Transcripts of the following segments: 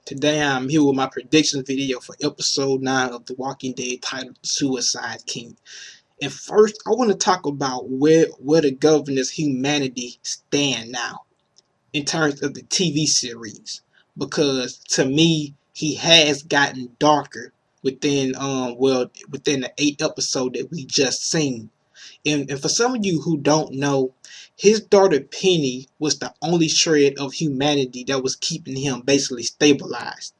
Today I'm here with my predictions video for episode 9 of The Walking Dead titled Suicide King. And first, I want to talk about where the governor's humanity stand now in terms of the TV series. Because to me, he has gotten darker within the 8 episode that we just seen. And for some of you who don't know, his daughter Penny was the only shred of humanity that was keeping him basically stabilized.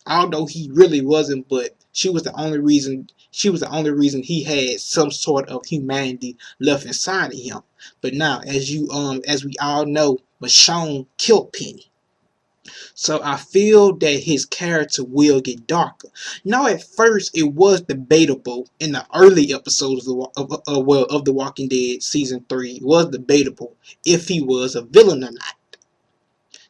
Although he really wasn't, but she was the only reason he had some sort of humanity left inside of him. But now, as we all know, Michonne killed Penny. So I feel that his character will get darker. Now, at first, it was debatable in the early episodes of The Walking Dead season 3. It was debatable if he was a villain or not.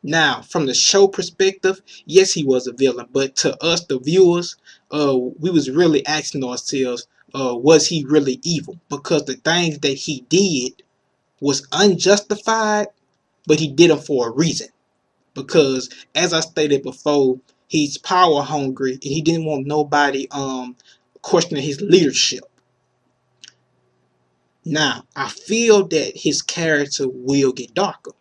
Now, from the show perspective, yes, he was a villain, but to us, the viewers, we was really asking ourselves, was he really evil? Because the things that he did was unjustified, but he did them for a reason. Because, as I stated before, he's power hungry, and he didn't want nobody questioning his leadership. Now, I feel that his character will get darker.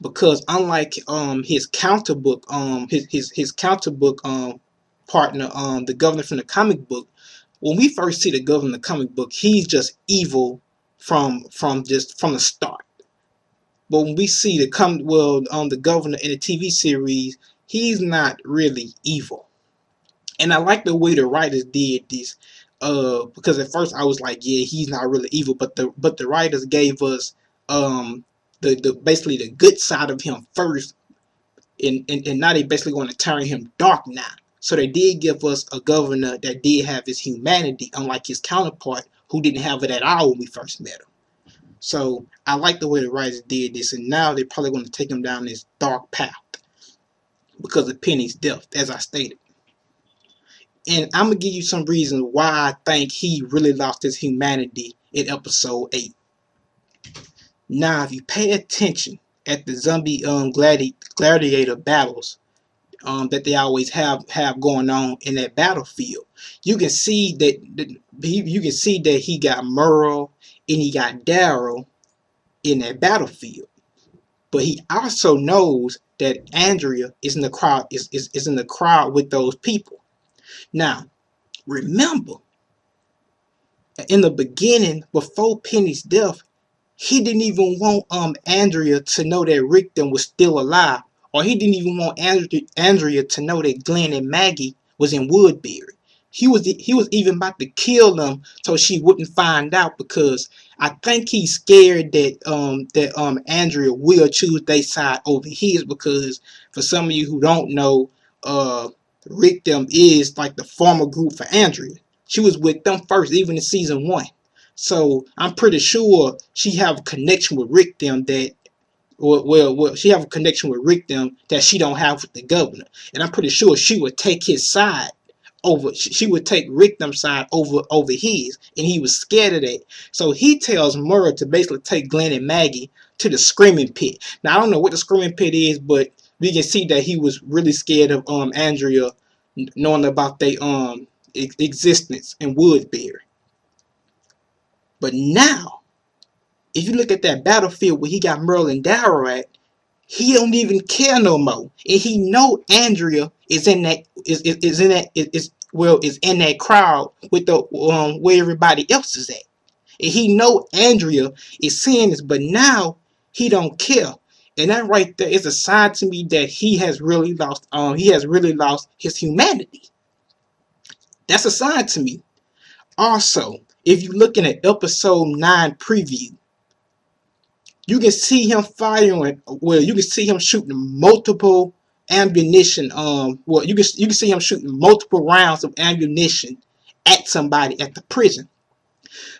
Because unlike his counterbook partner, the governor from the comic book, when we first see the governor in the comic book, he's just evil from the start. But when we see the governor in the TV series, he's not really evil. And I like the way the writers did this. Because at first I was like, yeah, he's not really evil, but the writers gave us the basically the good side of him first, and now they basically want to turn him dark now. So they did give us a governor that did have his humanity, unlike his counterpart who didn't have it at all when we first met him. So I like the way the writers did this, and now they're probably going to take him down this dark path because of Penny's death, as I stated. And I'm going to give you some reasons why I think he really lost his humanity in episode 8. Now, if you pay attention at the zombie gladiator battles that they always have going on in that battlefield, you can see that he got Merl and he got Daryl in that battlefield. But he also knows that Andrea is in the crowd is in the crowd with those people. Now, remember, in the beginning, before Penny's death, he didn't even want Andrea to know that Rickton was still alive, or he didn't even want Andrea to know that Glenn and Maggie was in Woodbury. He was even about to kill them so she wouldn't find out, because I think he's scared that Andrea will choose their side over his, because for some of you who don't know, Rickton is like the former group for Andrea. She was with them first, even in season 1. So I'm pretty sure she have a connection with Rickton she have a connection with Rickton that she don't have with the governor. And I'm pretty sure she would take his side over. She would take Rickton's side over his, and he was scared of that. So he tells Merle to basically take Glenn and Maggie to the screaming pit. Now I don't know what the screaming pit is, but we can see that he was really scared of Andrea knowing about their existence in Woodbury. But now, if you look at that battlefield where he got Merl and Daryl at, he don't even care no more, and he know Andrea is in that in that crowd with the where everybody else is at, and he know Andrea is seeing this, but now he don't care, and that right there is a sign to me that he has really lost his humanity. That's a sign to me. Also, if you're looking at episode 9 preview, you can see him firing. Well, you can see him shooting multiple ammunition. You can see him shooting multiple rounds of ammunition at somebody at the prison.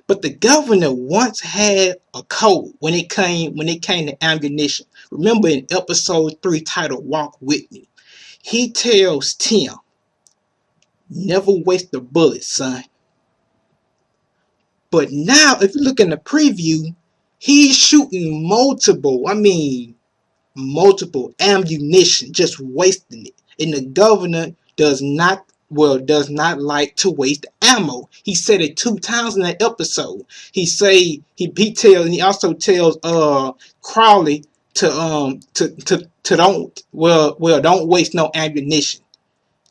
But the governor once had a code when it came to ammunition. Remember in episode 3 titled "Walk With Me," he tells Tim, "Never waste a bullet, son." But now, if you look in the preview, he's shooting multiple multiple ammunition, just wasting it. And the governor does not like to waste ammo. He said it 2 times in that episode. He also tells Crowley to don't waste no ammunition.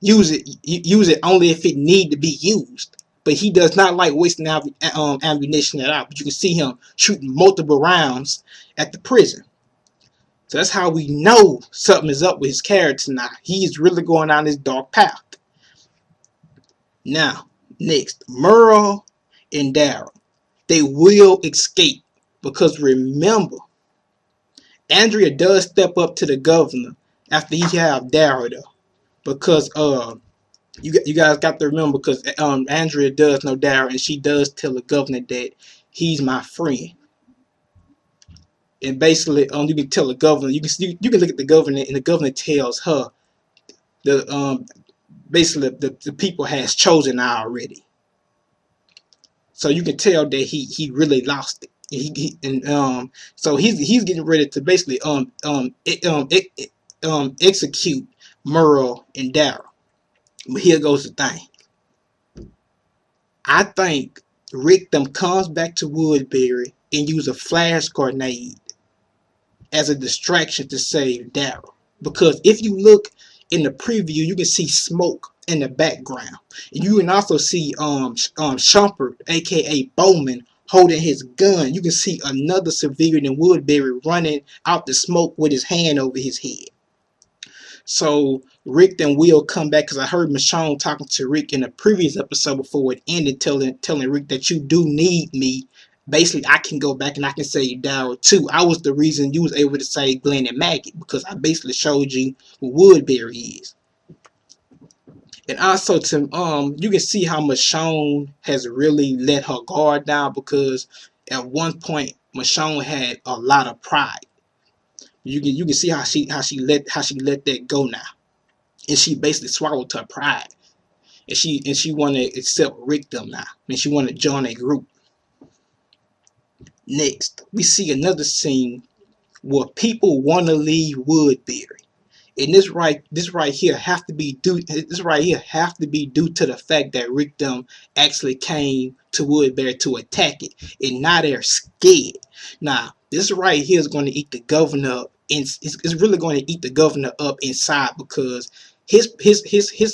Use it only if it need to be used. But he does not like wasting ammunition at all. But you can see him shooting multiple rounds at the prison. So that's how we know something is up with his character now. He's really going down this dark path. Now, next, Merl and Daryl. They will escape because remember, Andrea does step up to the governor after he have Daryl though, because you guys got to remember because Andrea does know Daryl and she does tell the governor that he's my friend. And basically, you can tell the governor, you can look at the governor, and the governor tells her basically the people has chosen already. So you can tell that he really lost it. So he's getting ready to basically execute Merle and Daryl. But here goes the thing. I think Rick comes back to Woodbury and use a flash grenade as a distraction to save Daryl. Because if you look in the preview, you can see smoke in the background. And you can also see Shumpert, aka Bowman, holding his gun. You can see another civilian in Woodbury running out the smoke with his hand over his head. So Rick will come back, because I heard Michonne talking to Rick in a previous episode before it ended, telling Rick that you do need me. Basically, I can go back and I can save Daryl too. I was the reason you was able to save Glenn and Maggie, because I basically showed you what Woodbury is. And also you can see how Michonne has really let her guard down, because at one point Michonne had a lot of pride. You can see how she let that go now, and she basically swallowed her pride, and she want to accept Rick now, and she want to join a group. Next, we see another scene where people want to leave Woodbury, and this right here have to be due. This right here have to be due to the fact that Rick actually came to Woodbury to attack it, and now they're scared. Now, this right here is going to eat the governor up, and it's really going to eat the governor up inside, because his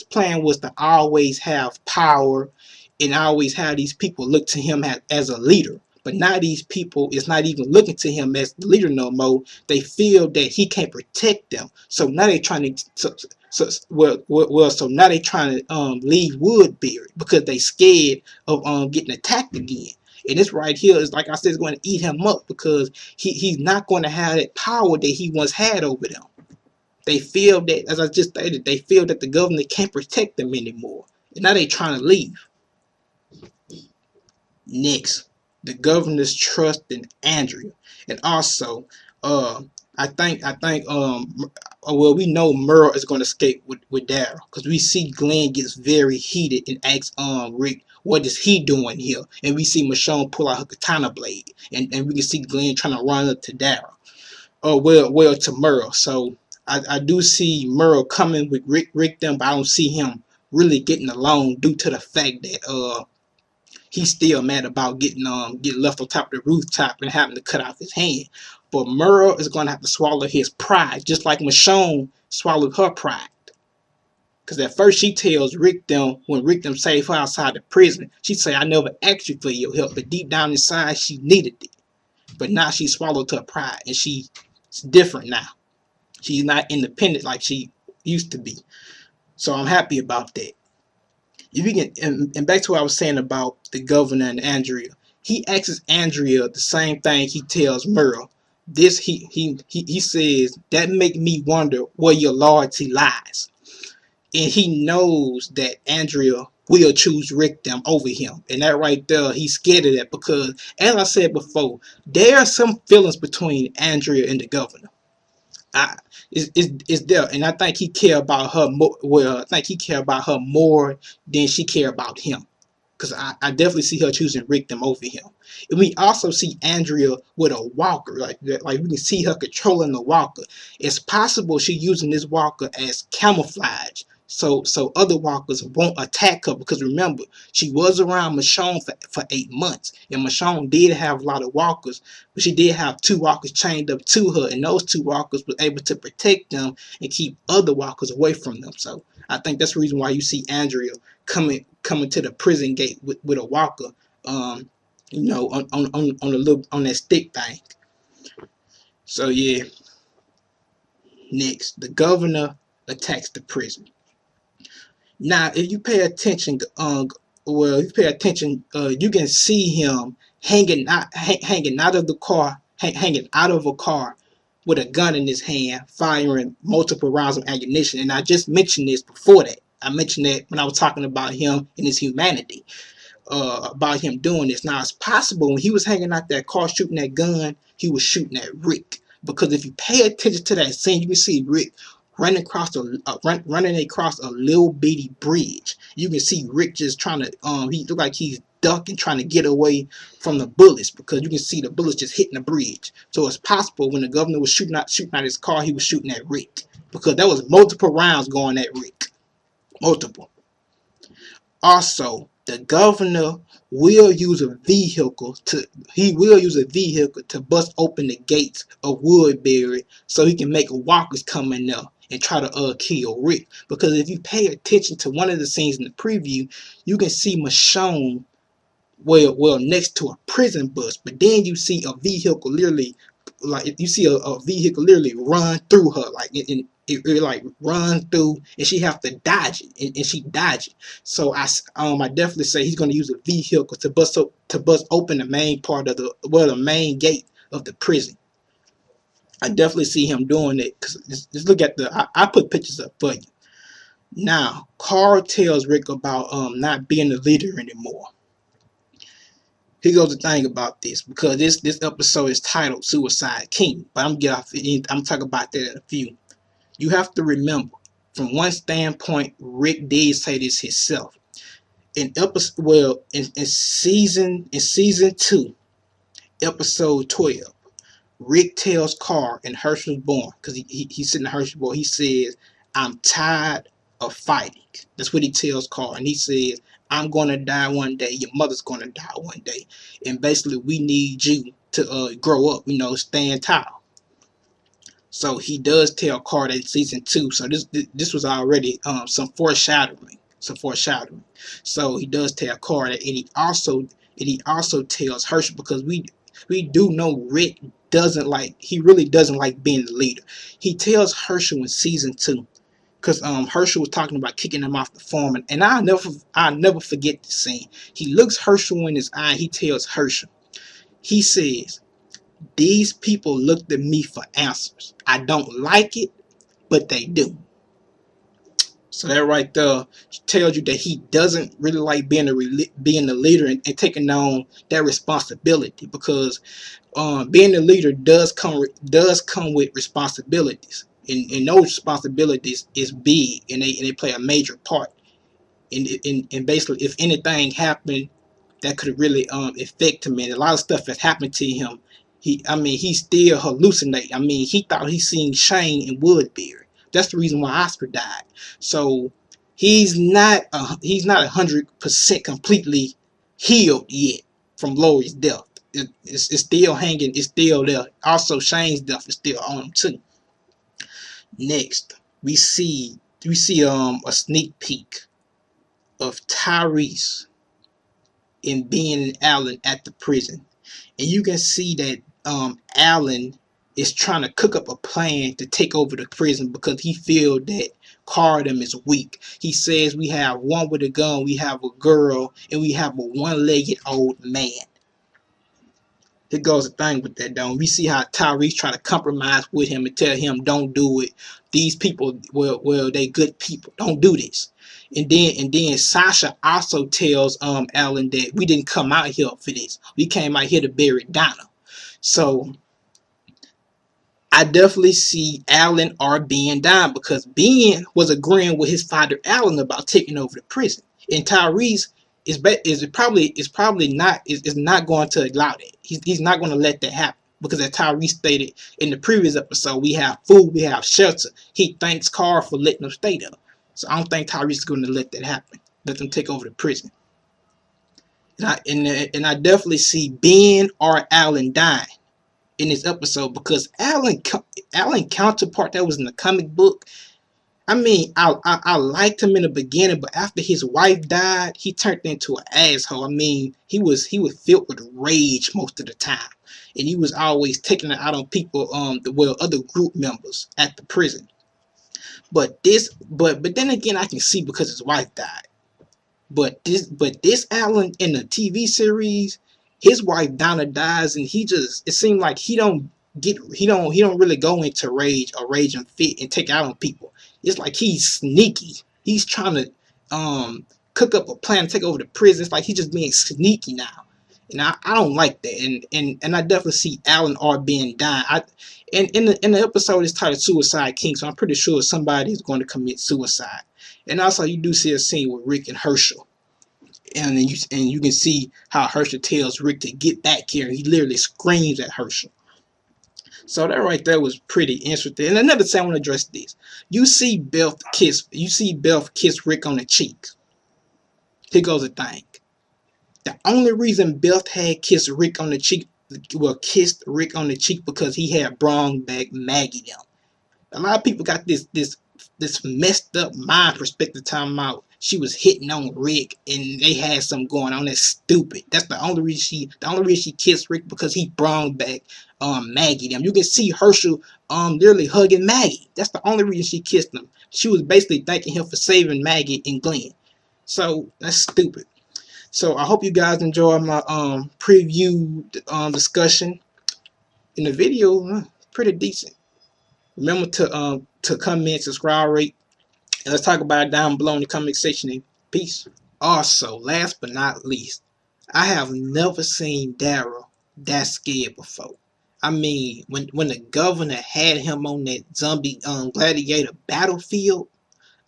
plan was to always have power and always have these people look to him as a leader. But now these people is not even looking to him as the leader no more. They feel that he can't protect them. So now they're trying to so now they're trying to leave Woodbury, because they scared of getting attacked again. And this right here is, like I said, is going to eat him up, because he's not going to have that power that he once had over them. They feel that, as I just stated, they feel that the government can't protect them anymore. And now they're trying to leave. Next, the governor's trust in Andrea. And also, I think we know Merle is going to escape with Daryl, because we see Glenn gets very heated and asks Rick, what is he doing here? And we see Michonne pull out her katana blade, and we can see Glenn trying to run up to Daryl. To Merle. So I do see Merle coming with Rick but I don't see him really getting along, due to the fact that he's still mad about getting left on top of the rooftop and having to cut off his hand. But Merle is going to have to swallow his pride, just like Michonne swallowed her pride. Because at first she tells Rick when Rick saved her outside the prison, she say, I never asked you for your help, but deep down inside she needed it. But now she swallowed her pride, and she's different now. She's not independent like she used to be. So I'm happy about that. If you can, and back to what I was saying about the governor and Andrea, he asks Andrea the same thing he tells Merle. This he says, that make me wonder where your loyalty lies. And he knows that Andrea will choose Rick over him. And that right there, he's scared of that, because, as I said before, there are some feelings between Andrea and the governor. Is there, and I think he care about her more. Well, I think he care about her more than she care about him. because I definitely see her choosing Rick them over him. And we also see Andrea with a walker, like we can see her controlling the walker. It's possible she's using this walker as camouflage, so other walkers won't attack her. Because remember, she was around Michonne for 8 months, and Michonne did have a lot of walkers, but she did have 2 walkers chained up to her, and those 2 walkers were able to protect them and keep other walkers away from them. So I think that's the reason why you see Andrea coming to the prison gate with a walker, on a little on that stick thing. So yeah, next the governor attacks the prison. Now, if you pay attention, you can see him hanging out of the car, hanging out of a car with a gun in his hand, firing multiple rounds of ammunition. And I just mentioned this before that. I mentioned that when I was talking about him and his humanity, about him doing this. Now, it's possible when he was hanging out that car shooting that gun, he was shooting at Rick. Because if you pay attention to that scene, you can see Rick running across a little bitty bridge. You can see Rick just trying to he look like he's ducking, trying to get away from the bullets, because you can see the bullets just hitting the bridge. So it's possible when the governor was shooting out his car, he was shooting at Rick, because there was multiple rounds going at Rick, multiple. Also, the governor will use a vehicle to bust open the gates of Woodbury, so he can make walkers come in there and try to kill Rick. Because if you pay attention to one of the scenes in the preview, you can see Michonne next to a prison bus, but then you see a vehicle literally, like you see a vehicle literally run through her, like it like run through, and she have to dodge it, and she dodge it. So I definitely say he's going to use a vehicle to bust open the main part of the main gate of the prison. I definitely see him doing it, because just look at I put pictures up for you. Now, Carl tells Rick about not being the leader anymore. Here goes the thing about this, because this episode is titled Suicide King, but I'm talking about that in a few. You have to remember, from one standpoint, Rick did say this himself. In season 2, episode 12, Rick tells Carl in Herschel's Born, because he's sitting in Herschel's Born, he says, "I'm tired of fighting." That's what he tells Carl, and he says, "I'm going to die one day. Your mother's going to die one day. And basically, we need you to grow up, stand tall." So he does tell Carl that in season 2. So this was already some foreshadowing. So he does tell Carl that, and he also tells Herschel, because we do know Rick really doesn't like being the leader. He tells Herschel in season 2, because Herschel was talking about kicking him off the farm, and I'll never forget the scene. He looks Herschel in his eye. He tells Herschel, he says, "These people looked at me for answers. I don't like it, but they do." So that right there tells you that he doesn't really like being the leader and taking on that responsibility, because being the leader does come with responsibilities, and those responsibilities is big, and they play a major part. And basically, if anything happened that could really affect him, and a lot of stuff has happened to him, he still hallucinate. He thought he seen Shane in Woodbury. That's the reason why Oscar died. So he's not 100% completely healed yet from Lori's death. It's still hanging. It's still there. Also, Shane's death is still on him too. Next, we see a sneak peek of Tyrese and Ben and Alan at the prison, and you can see that Alan is trying to cook up a plan to take over the prison, because he feels that Cardam is weak. He says, "We have one with a gun, we have a girl, and we have a one-legged old man." Here goes the thing with that, though. We see how Tyrese trying to compromise with him and tell him, "Don't do it. These people, well, they good people. Don't do this." And then Sasha also tells Alan that we didn't come out here for this. We came out here to bury Donna. So I definitely see Alan or Ben down, because Ben was agreeing with his father Alan about taking over the prison. And Tyrese, probably not is not going to allow that. He's not going to let that happen because as Tyrese stated in the previous episode, we have food, we have shelter. He thanks Carl for letting them stay there. So I don't think Tyrese is going to let that happen. Let them take over the prison. And I definitely see Ben or Alan dying in this episode because Alan counterpart that was in the comic book. I mean, I liked him in the beginning, but after his wife died, he turned into an asshole. I mean, he was filled with rage most of the time, and he was always taking it out on people, other group members at the prison. But then again, I can see because his wife died. But this Alan in the TV series, his wife Donna dies, and it seemed like he don't really go into rage and fit and take out on people. It's like he's sneaky. He's trying to cook up a plan to take over the prison. It's like he's just being sneaky now. And I don't like that. And I definitely see Alan R. being dying. And in the episode it's titled Suicide King, so I'm pretty sure somebody is going to commit suicide. And also you do see a scene with Rick and Herschel. And you can see how Herschel tells Rick to get back here. He literally screams at Herschel. So that right there was pretty interesting. And another thing I want to address this. You see Beth kiss Rick on the cheek. Here goes the thing. The only reason Beth had kissed Rick on the cheek because he had brought back Maggie them. A lot of people got this messed up mind perspective talking about she was hitting on Rick and they had something going on. That's stupid. That's the only reason she kissed Rick because he brought back Maggie them. You can see Herschel literally hugging Maggie. That's the only reason she kissed him. She was basically thanking him for saving Maggie and Glenn. So that's stupid. So I hope you guys enjoy my preview discussion. In the video, pretty decent. Remember to comment, subscribe, rate, and let's talk about it down below in the comment section. And peace. Also, last but not least, I have never seen Daryl that scared before. I mean, when the governor had him on that zombie gladiator battlefield,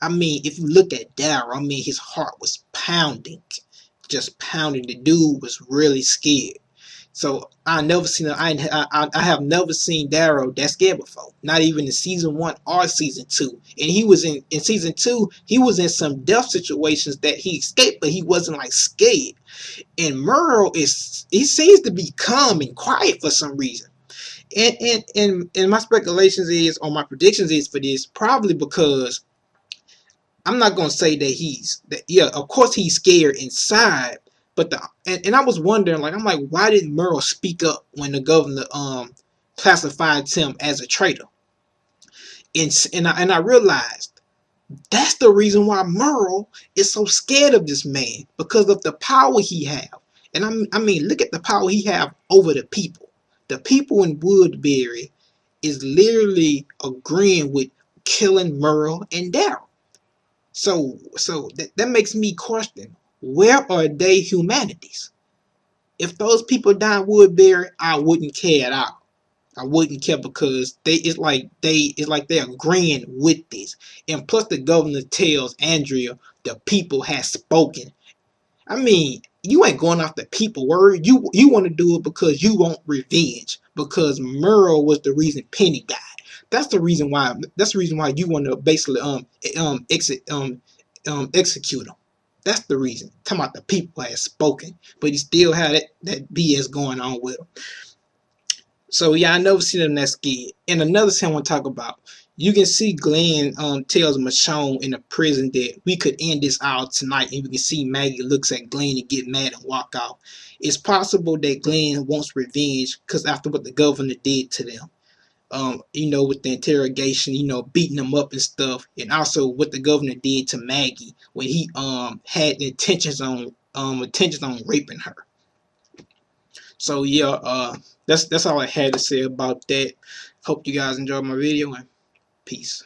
I mean, if you look at Daryl, I mean, his heart was pounding, just pounding. The dude was really scared. So I have never seen Daryl that scared before. Not even in season 1 or season 2. And he was in season 2. He was in some death situations that he escaped, but he wasn't like scared. And Merl he seems to be calm and quiet for some reason. And my speculations is, or my predictions is for this, probably because I'm not gonna say that yeah, of course he's scared inside, but and I was wondering, like, I'm like, why did Merl speak up when the governor classified him as a traitor? And I realized that's the reason why Merl is so scared of this man, because of the power he have. And I mean, look at the power he have over the people. The people in Woodbury is literally agreeing with killing Merl and Daryl. So that makes me question, where are they humanities? If those people die in Woodbury, I wouldn't care at all. I wouldn't care because it's like they're agreeing with this. And plus the governor tells Andrea the people has spoken. I mean, you ain't going off the people word. You want to do it because you want revenge. Because Merl was the reason Penny died. That's the reason why. That's the reason why you want to basically execute him. That's the reason. Talking about the people has spoken, but he still had that BS going on with him. So yeah, I never seen them that scared. And another thing I want to talk about. You can see Glenn tells Michonne in the prison that we could end this out tonight, and we can see Maggie looks at Glenn and get mad and walk out. It's possible that Glenn wants revenge because after what the governor did to them. With the interrogation, beating them up and stuff, and also what the governor did to Maggie when he had intentions on raping her. So yeah, that's all I had to say about that. Hope you guys enjoyed my video, and peace.